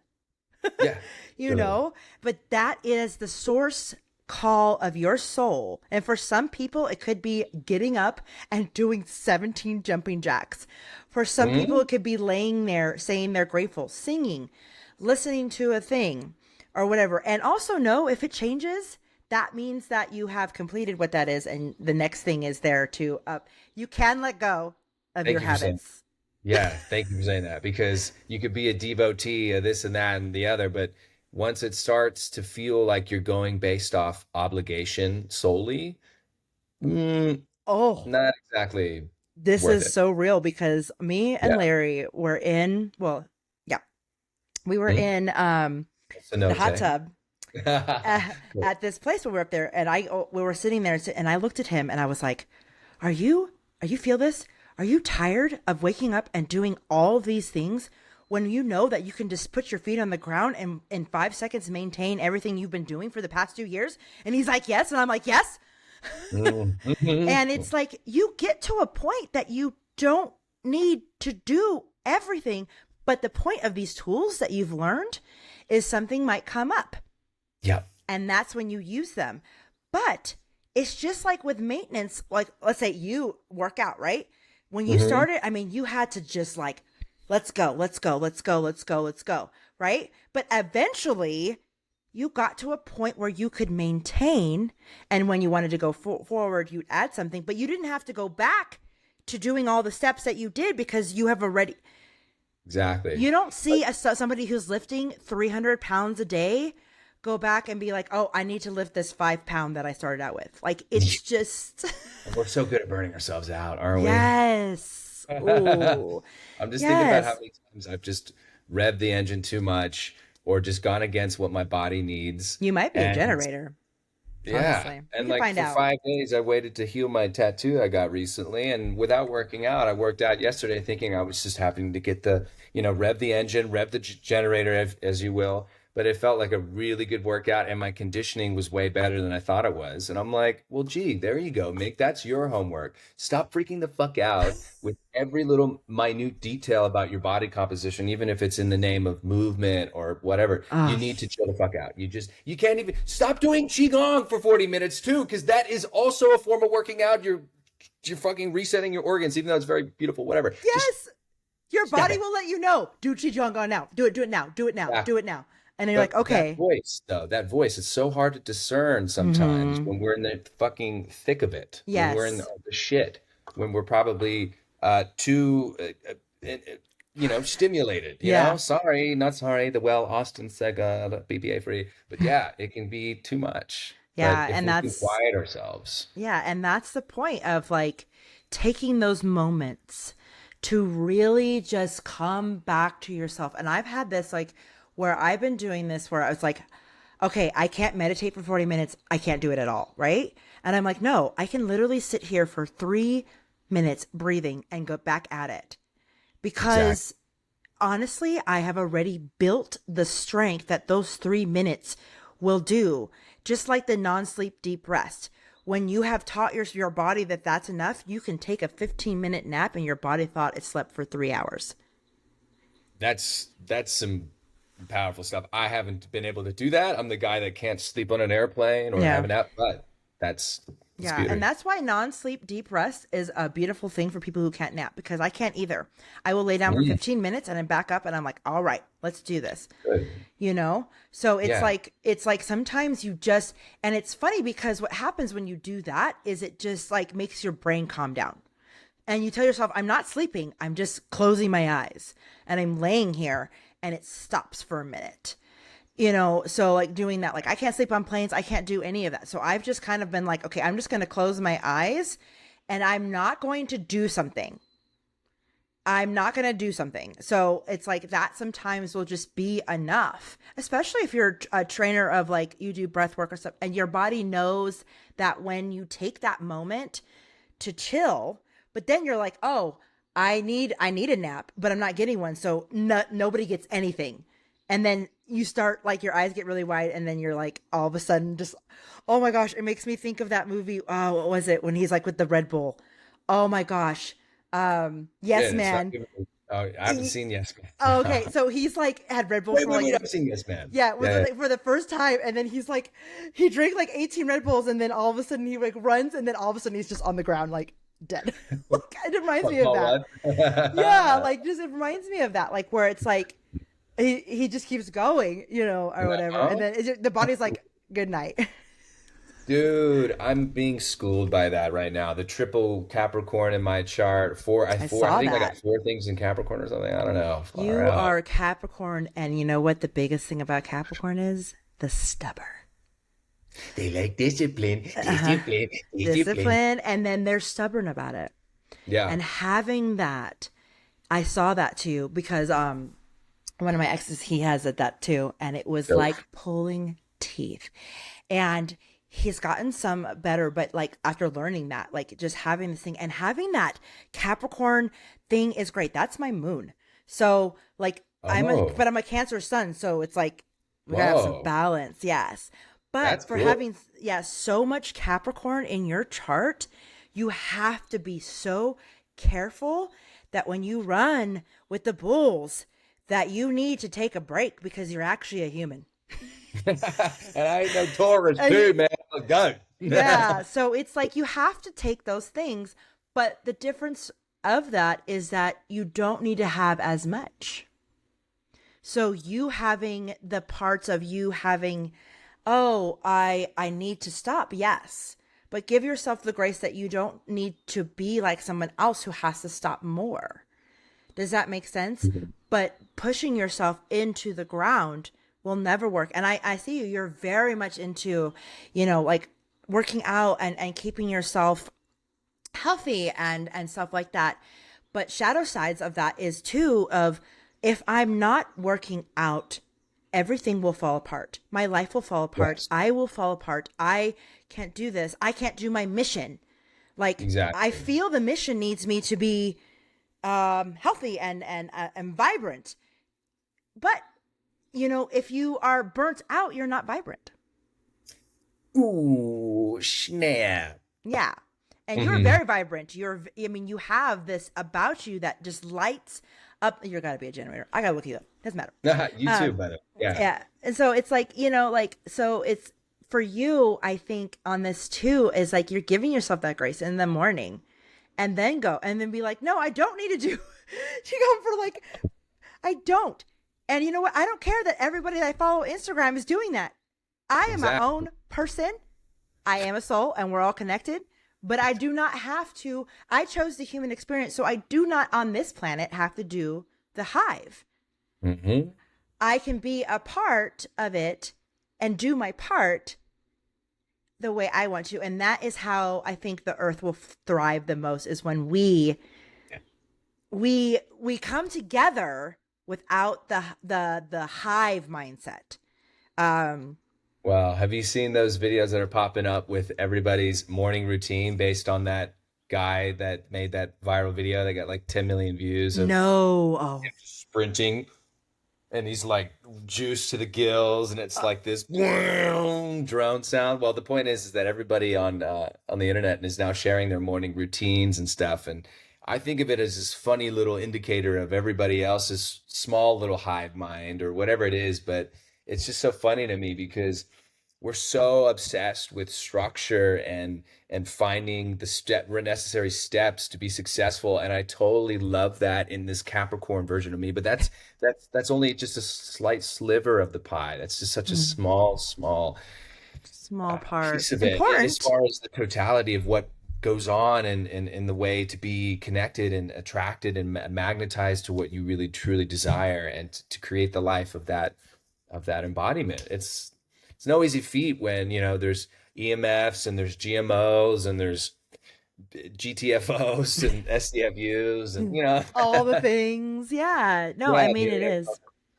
Yeah. You Totally. know, but that is the source call of your soul. And for some people, it could be getting up and doing 17 jumping jacks. For some people, Mhm. it could be laying there saying they're grateful, singing, listening to a thing or whatever. And also know if it changes, that means that you have completed what that is. And the next thing is there to up. You can let go of your Thank you for saying. habits. Yeah, thank you for saying that because you could be a devotee of this and that and the other, but once it starts to feel like you're going based off obligation solely, mm, Oh, not exactly this worth is it. so real because me and Yeah. Larry were in, well, yeah, we were Hmm? in What's the the note hot say? tub Cool. at this place when we were up there, and we were sitting there, and I looked at him and I was like, are you feel this? Are you tired of waking up and doing all these things when you know that you can just put your feet on the ground and in 5 seconds maintain everything you've been doing for the past 2 years? And he's like, yes. And I'm like, yes. And Mhm. it's like you get to a point that you don't need to do everything. But the point of these tools that you've learned is something might come up. Yeah. And that's when you use them. But it's just like with maintenance, like let's say you work out, right? When you Hmm. started, I mean, you had to just like, let's go, let's go, let's go, let's go, let's go, right? But eventually you got to a point where you could maintain. And when you wanted to go forward, you'd add something, but you didn't have to go back to doing all the steps that you did because you have already, Exactly. you don't see somebody who's lifting 300 pounds a day go back and be like, oh, I need to lift this 5 pound that I started out with. Like, it's just, And we're so good at burning ourselves out, aren't we? yes. Ooh, I'm just thinking about how yes. many times I've just revved the engine too much or just gone against what my body needs. You might be a And generator, yeah, honestly. We and can like find for out. 5 days, I waited to heal my tattoo I got recently. And without working out, I worked out yesterday thinking I was just having to get rev the engine, rev the generator, as you will. But it felt like a really good workout, and my conditioning was way better than I thought it was. And I'm like, well, gee, there you go, Mick. That's your homework. Stop freaking the fuck out with every little minute detail about your body composition, even if it's in the name of movement or whatever. You Ah, need to chill the fuck out. You can't even stop doing qigong for 40 minutes too, because that is also a form of working out. You're fucking resetting your organs, even though it's very beautiful, whatever. Just yes. Your stop body it. will let you know. Do Qigong on now. Do it now. Do it now. Yeah. Do it now. And then you're like, But that okay. voice, though, that voice, it's so hard to discern sometimes Mm-hmm. when we're in the fucking thick of it, when we're in Yes. the shit, when we're probably too, stimulated, Yeah. Sorry, not sorry. The well, Austin Sega, BPA free. But yeah, it can be too much. But Yeah. if And we can that's, quiet ourselves, yeah. And that's the point of like taking those moments to really just come back to yourself. And I've had this like where I've been doing this where I was like, okay, I can't meditate for 40 minutes. I can't do it at all. Right. And I'm like, no, I can literally sit here for 3 minutes breathing and go back at it exactly. because honestly, I have already built the strength that those 3 minutes will do, just like the non sleep deep rest. when you have taught your body that that's enough, you can take a 15-minute nap and your body thought it slept for 3 hours. That's some powerful stuff. I haven't been able to do that. I'm the guy that can't sleep on an airplane or have Yeah. a nap, but that's Yeah, and beauty. that's why non-sleep deep rest is a beautiful thing for people who can't nap, because I can't either. I will lay down for Mm, 15 minutes and I'm back up and I'm like, "All right, let's do this." good. You know? So Yeah. it's like sometimes you just, and it's funny because what happens when you do that is it just like makes your brain calm down. And you tell yourself, I'm not sleeping, I'm just closing my eyes and I'm laying here, and it stops for a minute. So like doing that, like I can't sleep on planes, I can't do any of that. So I've just kind of been like, okay, I'm just going to close my eyes and I'm not going to do something. I'm not going to do something. So it's like that sometimes will just be enough, especially if you're a trainer of like you do breath work or stuff and your body knows that when you take that moment to chill, but then you're like, oh, I need a nap, but I'm not getting one. So nobody gets anything. And then you start like your eyes get really wide and then you're like all of a sudden just, oh my gosh, it makes me think of that movie. Oh, what was it when he's like with the Red Bull? Oh my gosh. Yeah, Yes, it's not man. even, oh, I haven't seen Yes Oh, Man. okay, so he's like had Red Bull Wait, for wait, like wait, the, I've seen Yes Man. yeah, was Yeah, it like for the first time, and then he's like he drank like 18 Red Bulls, and then all of a sudden he like runs, and then all of a sudden he's just on the ground like dead. yeah. Like, it reminds me of Paul that. Rudd. Yeah, like just it reminds me of that, like where it's like he just keeps going, or whatever, and Uh-huh. then the body's like good night. Dude, I'm being schooled by that right now. The triple Capricorn in my chart. I I saw think I got that. four things in Capricorn or something. I don't know. Far You out. are Capricorn, and you know what the biggest thing about Capricorn is? The stubborn. They like discipline, Uh-huh. discipline, discipline. Discipline, and then they're stubborn about it. Yeah. And having that, I saw that too because one of my exes, he has that too, and it was Dope. like pulling teeth. And he's gotten some better, but like after learning that, like just having this thing and having that Capricorn thing is great. That's my moon. So like Oh, but I'm a Cancer sun, so it's like we gotta have some whoa. balance, yes. That's But for cool. having, yeah, so much Capricorn in your chart, you have to be so careful that when you run with the bulls, that you need to take a break because you're actually a human. And I know Taurus And too, man. Let's go. yeah, so it's like you have to take those things, but the difference of that is that you don't need to have as much. So you having the parts of you having, oh, I need to stop. Yes. But give yourself the grace that you don't need to be like someone else who has to stop more. Does that make sense? But pushing yourself into the ground will never work. And I see you, you're very much into, like working out and keeping yourself healthy and stuff like that. But shadow sides of that is too of if I'm not working out, everything will fall apart. My life will fall apart. Yes, I will fall apart. I can't do this. I can't do my mission. Like I exactly. feel the mission needs me to be healthy and vibrant. But if you are burnt out, you're not vibrant. Ooh, snap. Yeah. And you're Hmm. very vibrant. You have this about you that just lights up. You're got to be a generator. I got to look you up. Doesn't matter. You too, Um, by the way. Yeah. yeah. And so it's like, so it's for you, I think on this too, is like you're giving yourself that grace in the morning and then go and then be like, no, I don't need to do. She go for like, I don't. And you know what? I don't care that everybody that I follow Instagram is doing that. I am my Exactly. own person. I am a soul and we're all connected, but I do not have to. I chose the human experience, so I do not on this planet have to do the hive. Hmm. I can be a part of it and do my part the way I want to. And that is how I think the earth will thrive the most is when we come together without the hive mindset. Um Well, have you seen those videos that are popping up with everybody's morning routine based on that guy that made that viral video that got like 10 million views of no. Oh. sprinting and he's like juiced to the gills, and it's like this drone sound. Well, the point is that everybody on the internet is now sharing their morning routines and stuff, and I think of it as this funny little indicator of everybody else's small little hive mind or whatever it is. But it's just so funny to me because we're so obsessed with structure and finding the necessary steps to be successful, and I totally love that in this Capricorn version of me. But that's only just a slight sliver of the pie. That's just such a Mm. small Small part. piece of it as Important. far as the totality of what goes on and in the way to be connected and attracted and magnetized to what you really truly desire, and to create the life of that embodiment. It's no easy feat when, there's EMFs and there's GMOs and there's GTFOs and SDFUs and All the things. Yeah. No, I yeah, mean, here it we is. go.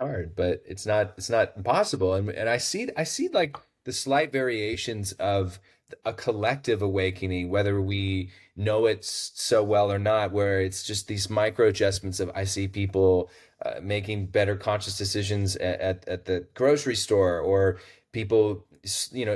Hard, but it's not impossible. And I see like the slight variations of a collective awakening, whether we know it so well or not, where it's just these micro adjustments of I see people making better conscious decisions at the grocery store, or people,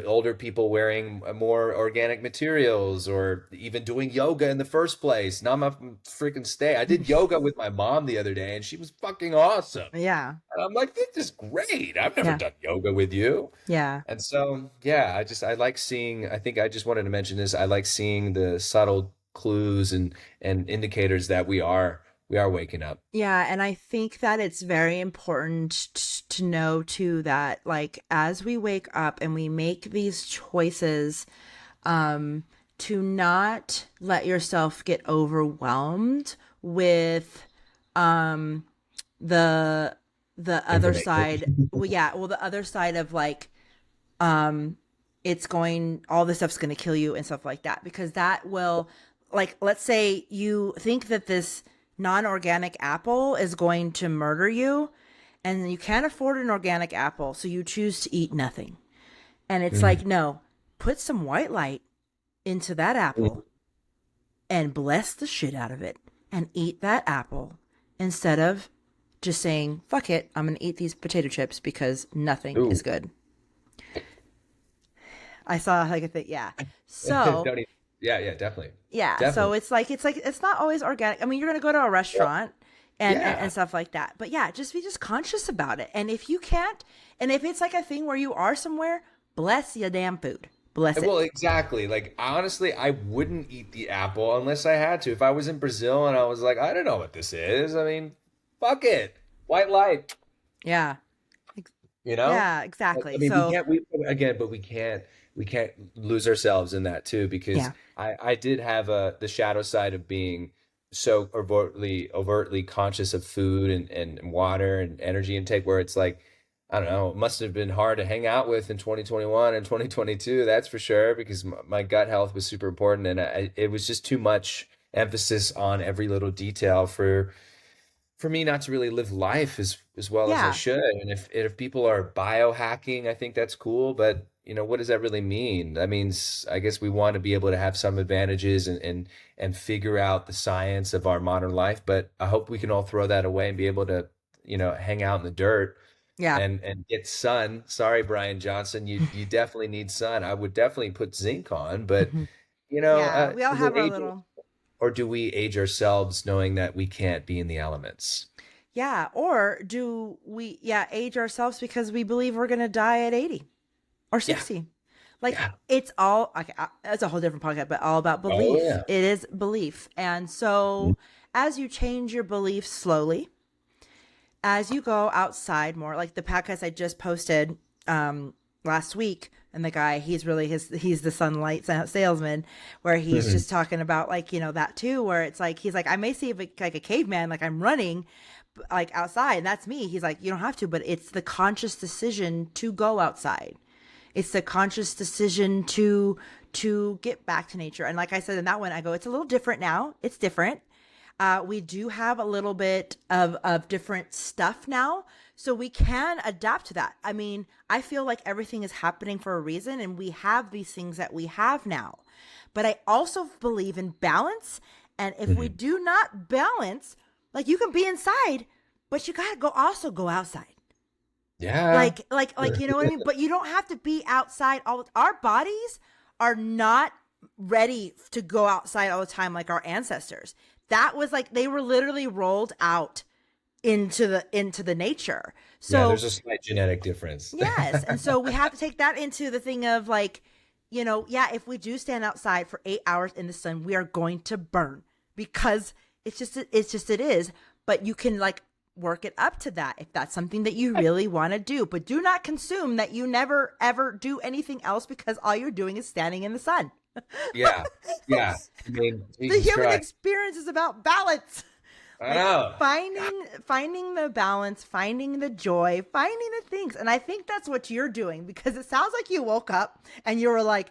older people wearing more organic materials, or even doing yoga in the first place. Now I'm a freaking stay. I did yoga with my mom the other day, and she was fucking awesome. Yeah. And I'm like, this is great. I've never Yeah. done yoga with you. Yeah. And so, yeah, I like seeing, I think I just wanted to mention this. I like seeing the subtle clues and indicators that we are waking up. Yeah, and I think that it's very important to know too that like as we wake up and we make these choices, to not let yourself get overwhelmed with the other side. Information. Well, yeah, well the other side of like it's going, all this stuff's going to kill you and stuff like that, because that will, like, let's say you think that this non-organic apple is going to murder you and you can't afford an organic apple, so you choose to eat nothing. And it's Mm. like, no, put some white light into that apple and bless the shit out of it and eat that apple, instead of just saying, fuck it, I'm going to eat these potato chips because nothing is Ooh. good. I saw like a thing. Yeah. Don't So even, yeah, yeah, definitely. yeah. So Definitely. it's not always organic. I mean, you're gonna go to a Yep. restaurant and Yeah. stuff like that. But yeah, just be just conscious about it. And if you can't, and if it's like a thing where you are somewhere, bless your damn food. Bless Well, it. exactly. Like, honestly, I wouldn't eat the apple unless I had to. If I was in Brazil and I was like, I don't know what this is. I mean, fuck it. White light, Yeah. you know? Yeah. I Exactly. mean, we So can't, we again, but we can't lose ourselves in that too, because yeah. I did have the shadow side of being so overtly conscious of food and water and energy intake, where it's like, I don't know, it must have been hard to hang out with in 2021 and 2022, that's for sure, because my gut health was super important, and it was just too much emphasis on every little detail for me not to really live life as well as I Yeah. should. And if people are biohacking, I think that's cool, but what does that really mean? That means I guess we want to be able to have some advantages and figure out the science of our modern life, but I hope we can all throw that away and be able to, hang out in the dirt Yeah. and get sun. Sorry, Brian Johnson, you definitely need sun. I would definitely put zinc on, but Yeah. We all is it have our aging, little. or do we age ourselves knowing that we can't be in the elements? Yeah. Or do we, yeah, age ourselves because we believe we're going to die at 80 or Yeah. 60? Like Yeah. it's all, okay, it's a whole different podcast, but all about Oh belief. yeah. It is belief. And so as you change your beliefs slowly, as you go outside more, like the podcast I just posted last week, and the guy, he's the sunlight salesman, where he's Mhm. just talking about like, that too, where it's like, he's like, I may seem like a caveman, like I'm running like outside, and that's me. He's like, you don't have to, but it's the conscious decision to go outside. It's the conscious decision to get back to nature. And like I said in that one, I go, it's a little different now. It's different. We do have a little bit of different stuff now, so we can adapt to that. I mean, I feel like everything is happening for a reason, and we have these things that we have now. But I also believe in balance. And if we Mhm. do not balance, like you can be inside, but you gotta go also go outside. Yeah. You know what I mean? But you don't have to be outside our bodies are not ready to go outside all the time like our ancestors. That was like they were literally rolled out into the nature. Yeah, So there's a slight genetic difference. yes. And so we have to take that into the thing of like, yeah, if we do stand outside for 8 hours in the sun, we are going to burn because it is. But you can like work it up to that if that's something that you really want to do. But do not consume that you never ever do anything else because all you're doing is standing in the sun. Yeah. Yeah. I mean, The Jesus human Christ. experience is about balance. I Like know. finding the balance, finding the joy, finding the things. And I think that's what you're doing because it sounds like you woke up and you were like,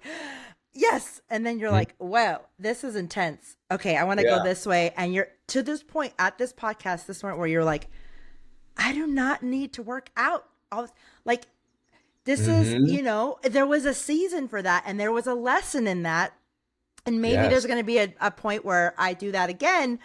yes. And then you're Mhm. like, wow, this is intense. Okay, I want to go Yeah. this way. And you're to this point at this podcast this point where you're like, I do not need to work out all this. Like this is, Hmm. there was a season for that and there was a lesson in that. And maybe there's Yes. going to be a point where I do that again.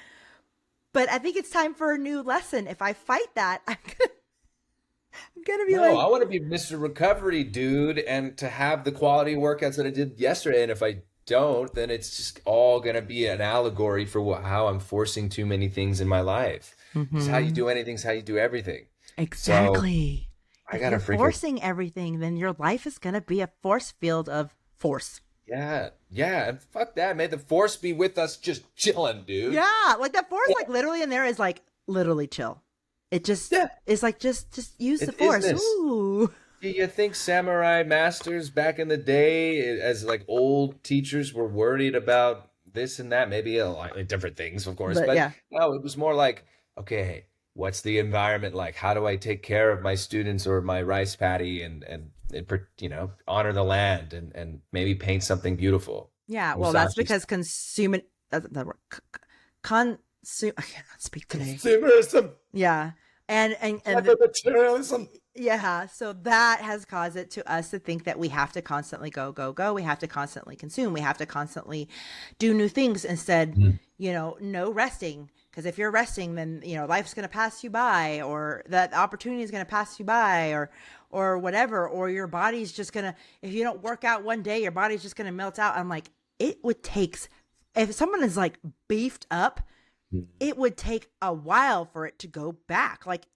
But I think it's time for a new lesson. If I fight that, I'm gonna be No, like, I want to be Mr. Recovery, dude, and to have the quality workouts that I did yesterday. And if I don't, then it's just all going to be an allegory for how I'm forcing too many things in my life. Because how you mm-hmm, do anything is how you do everything. So exactly. I If gotta you're freaking, forcing everything, then your life is gonna be a force field of force. yeah, yeah, and fuck that, man. The force be with us just chilling, dude. Yeah, like that force, Yeah, like literally in there is like literally chill. It just yeah, is like just use the it force. is. Ooh. Do you think samurai masters back in the day, as like old teachers, were worried about this and that? Maybe a lot of different things, of course, But but yeah, no, it was more like, okay, what's the environment like? How do I take care of my students or my rice paddy and honor the land and maybe paint something beautiful? yeah. Well, that's Musashi because style. consuming that word consume. I cannot speak today. Consumerism, Yeah, and materialism. yeah, so that has caused it to us to think that we have to constantly go, go, go. We have to constantly consume. We have to constantly do new things instead, Mhm. no resting. Because if you're resting, then, life's going to pass you by or that opportunity is going to pass you by or whatever. Or your body's just going to, if you don't work out one day, your body's just going to melt out. I'm like, it would take, if someone is like beefed up, it would take a while for it to go back. Like,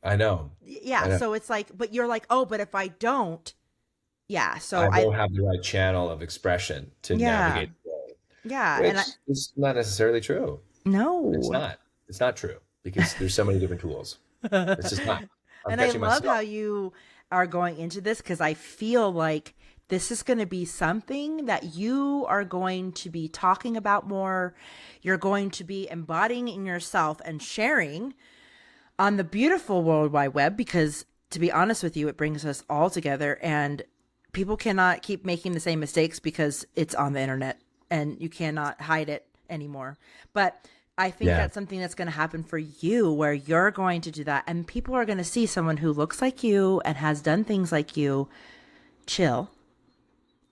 I know. yeah, I know. so it's like, but you're like, oh, but if I don't, yeah, I so won't have the right channel of expression to yeah, navigate the world, yeah, and I, which is not necessarily true. It's no. not. It's not true because there's so many different tools. It's just not. I'm And I catching love how myself. you are going into this because I feel like this is going to be something that you are going to be talking about more. You're going to be embodying in yourself and sharing on the beautiful World Wide Web because, to be honest with you, it brings us all together and people cannot keep making the same mistakes because it's on the internet and you cannot hide it anymore. But I think Yeah. that's something that's going to happen for you where you're going to do that and people are going to see someone who looks like you and has done things like you chill,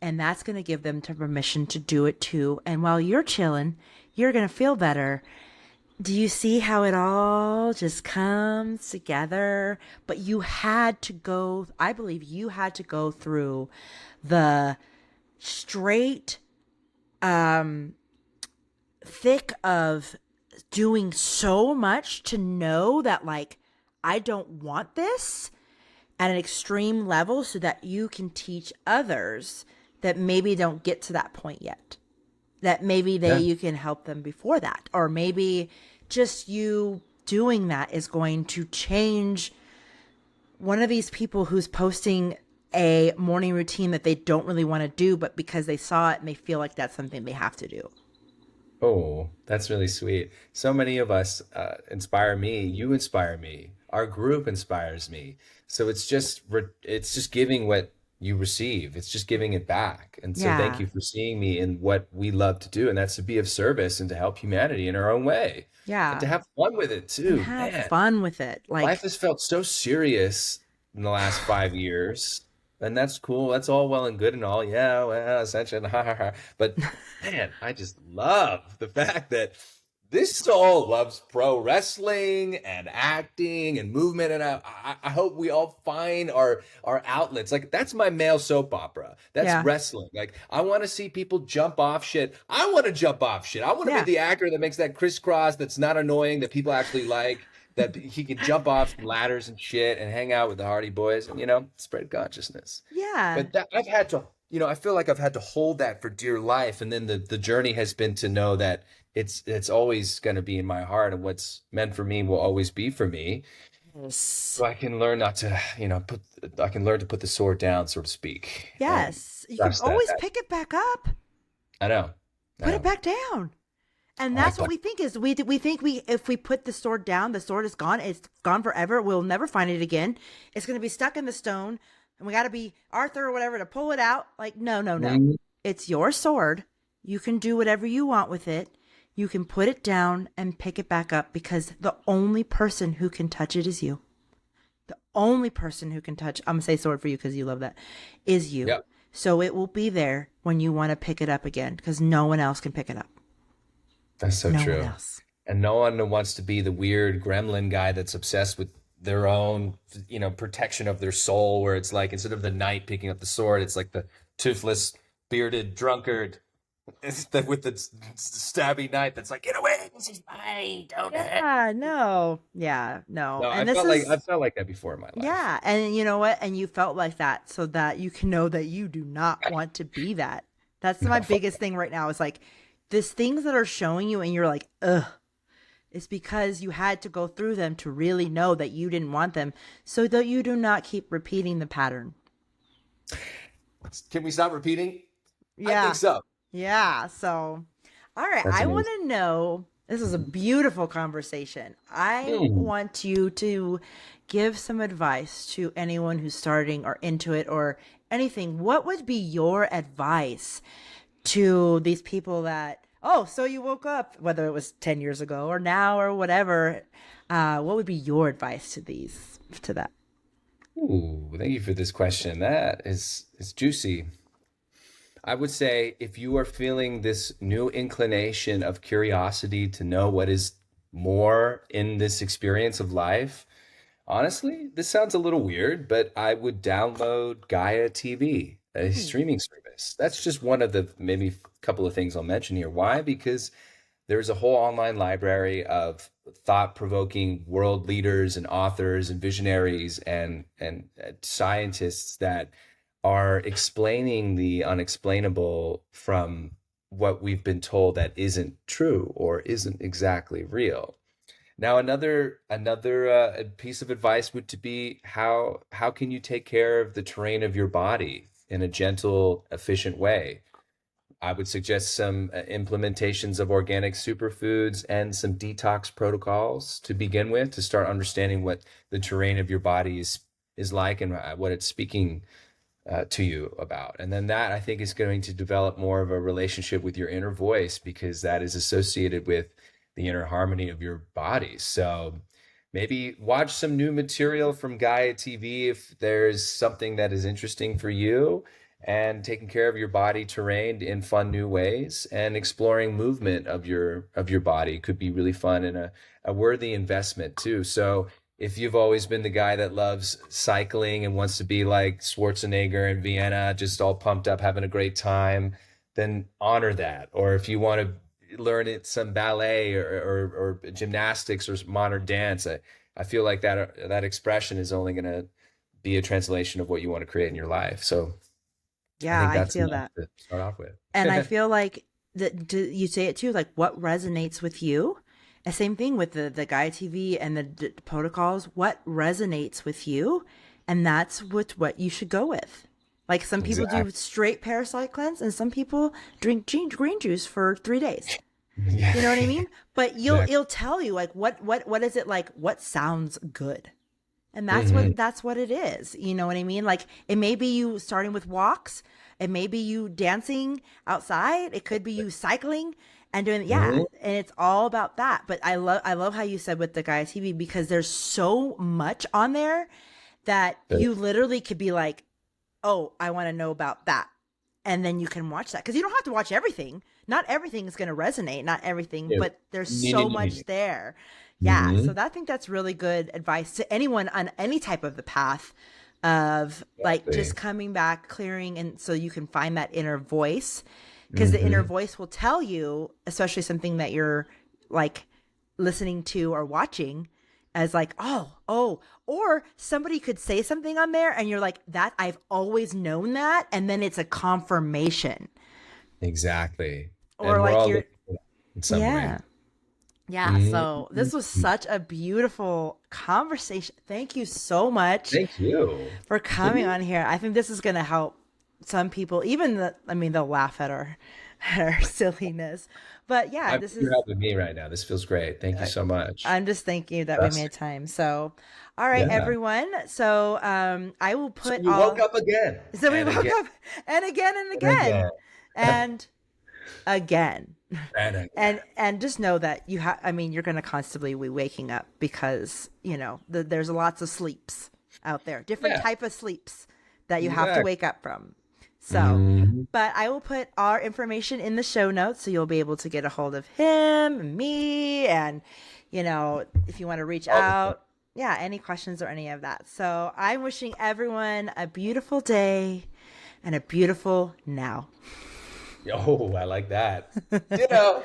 and that's going to give them to permission to do it too. And while you're chilling, you're going to feel better. Do you see how it all just comes together? But you had to go, I believe you had to go through the straight thick of doing so much to know that, like, I don't want this at an extreme level so that you can teach others that maybe don't get to that point yet, that maybe Yeah. you can help them before that, or maybe just you doing that is going to change one of these people who's posting a morning routine that they don't really want to do, but because they saw it and they feel like that's something they have to do. Oh, that's really sweet. So many of us inspire me. You inspire me. Our group inspires me. So it's just giving what you receive. It's just giving it back. And so thank Yeah, you for seeing me in what we love to do, and that's to be of service and to help humanity in our own way and to yeah, have fun with it and too. have Man, fun with it. life Like, has felt so serious in the last 5 years, and that's cool. That's all well and good and all. Yeah, well, ascension, ha ha ha. But man, I just love the fact that this soul loves pro wrestling and acting and movement, and I hope we all find our outlets. Like that's my male soap opera. That's Yeah. wrestling. Like I want to see people jump off shit. I want to jump off shit. I want to be Yeah. the actor that makes that crisscross that's not annoying that people actually like. That he can jump off ladders and shit and hang out with the Hardy Boys and spread consciousness. Yeah. But that I've had to, I feel like I've had to hold that for dear life, and then the journey has been to know that it's always going to be in my heart, and what's meant for me will always be for me. Yes. So I can learn not to, I can learn to put the sword down, so to speak, and Yes. You can trust that. always pick it back up. I know, I Put it know. back down. And I like that's what that. we think is we think we if we put the sword down, the sword is gone. It's gone forever. We'll never find it again. It's going to be stuck in the stone, and we got to be Arthur or whatever to pull it out. Like no, no, no. Mhm. It's your sword. You can do whatever you want with it. You can put it down and pick it back up because the only person who can touch it is you. The only person who can touch, I'm going to say sword for you because you love that, is you. Yep, So it will be there when you want to pick it up again because no one else can pick it up. that's so No one true. else. And no one wants to be the weird gremlin guy that's obsessed with their own, protection of their soul, where it's like instead of the knight picking up the sword, it's like the toothless, bearded drunkard with the stabby knife that's like, get away, this is mine, don't hurt. Yeah, no. Yeah, no. No, And this I is, felt like that before in my life. yeah. And you know what? And you felt like that so that you can know that you do not want to be that. That's No, my biggest thing right now is like, these things that are showing you and you're like, ugh. It's because you had to go through them to really know that you didn't want them so that you do not keep repeating the pattern. can we stop repeating? I think Yeah. so. Yeah. So, all right. That's I want amazing. to know. This is a beautiful conversation. I Hmm. want you to give some advice to anyone who's starting or into it or anything. What would be your advice to these people that, oh, so you woke up, whether it was 10 years ago or now or whatever? What would be your advice to that? Ooh, thank you for this question. That is juicy. I would say if you are feeling this new inclination of curiosity to know what is more in this experience of life, honestly, this sounds a little weird, but I would download Gaia TV, a Ooh. streaming service. That's just one of the maybe couple of things I'll mention here. Why? Because there's a whole online library of thought-provoking world leaders and authors and visionaries and scientists that are explaining the unexplainable from what we've been told that isn't true or isn't exactly real. Now, another piece of advice would to be how can you take care of the terrain of your body in a gentle, efficient way? I would suggest some implementations of organic superfoods and some detox protocols to begin with to start understanding what the terrain of your body is like and what it's speaking to you about. And then that I think is going to develop more of a relationship with your inner voice because that is associated with the inner harmony of your body. So maybe watch some new material from Gaia TV if there's something that is interesting for you, and taking care of your body terrain in fun new ways and exploring movement of your body could be really fun and a worthy investment too. So if you've always been the guy that loves cycling and wants to be like Schwarzenegger in Vienna, just all pumped up, having a great time, then honor that. Or if you want to learn it, some ballet or gymnastics or modern dance, I feel like that expression is only going to be a translation of what you want to create in your life. So I Yeah, think I that's feel enough that. to start off with. And I feel like you say it too, like what resonates with you. And same thing with the Gaia TV and the protocols. What resonates with you, and that's what you should go with. Like some people do Exactly. straight parasite cleanse, and some people drink green juice for 3 days. Yeah, You know what I mean? But exactly. it'll tell you like what is it like? What sounds good? And Hmm. that's what it is. You know what I mean? Like it may be you starting with walks, it may be you dancing outside, it could be you cycling and doing yeah, Hmm. and it's all about that. But I love how you said with the Gaia TV because there's so much on there that you literally could be like, "Oh, I want to know about that." and then you can watch that, because you don't have to watch everything. Not everything is going to resonate, not everything, No, but there's no, no, so no, no, much there. no. Yeah, so Mhm. I think that's really good advice to anyone on any type of the path of like Exactly. just coming back, clearing, and so you can find that inner voice, because the inner Hmm. voice will tell you, especially something that you're like listening to or watching, as like, oh, or somebody could say something on there and you're like, that I've always known that, and then it's a confirmation. Exactly. Or And we're like all you're, looking for that in some way. yeah. Yeah, so this was Mhm. such a beautiful conversation. Thank you so much Thank you. for Didn't coming we? on here. I think this is going to help some people, even I mean, they'll laugh at our silliness. But yeah, I'm this you're is, helping me right now. This feels great. Thank you uh, so much. I'm just thanking you that we Fantastic. made time. So, all right, Yeah. everyone. So, I will So put you woke all, up again so we and woke again up and again and and again again and again. and again. And just know that you have, I mean, you're going to constantly be waking up, because there's lots of sleeps out there, different Yeah, type of sleeps that you have to exactly. wake up from. So, Mhm. but I will put our information in the show notes, so you'll be able to get a hold of him and me, and if you want to reach All the stuff. out, yeah, any questions or any of that. So I'm wishing everyone a beautiful day and a beautiful now. Oh, I like that. Ditto.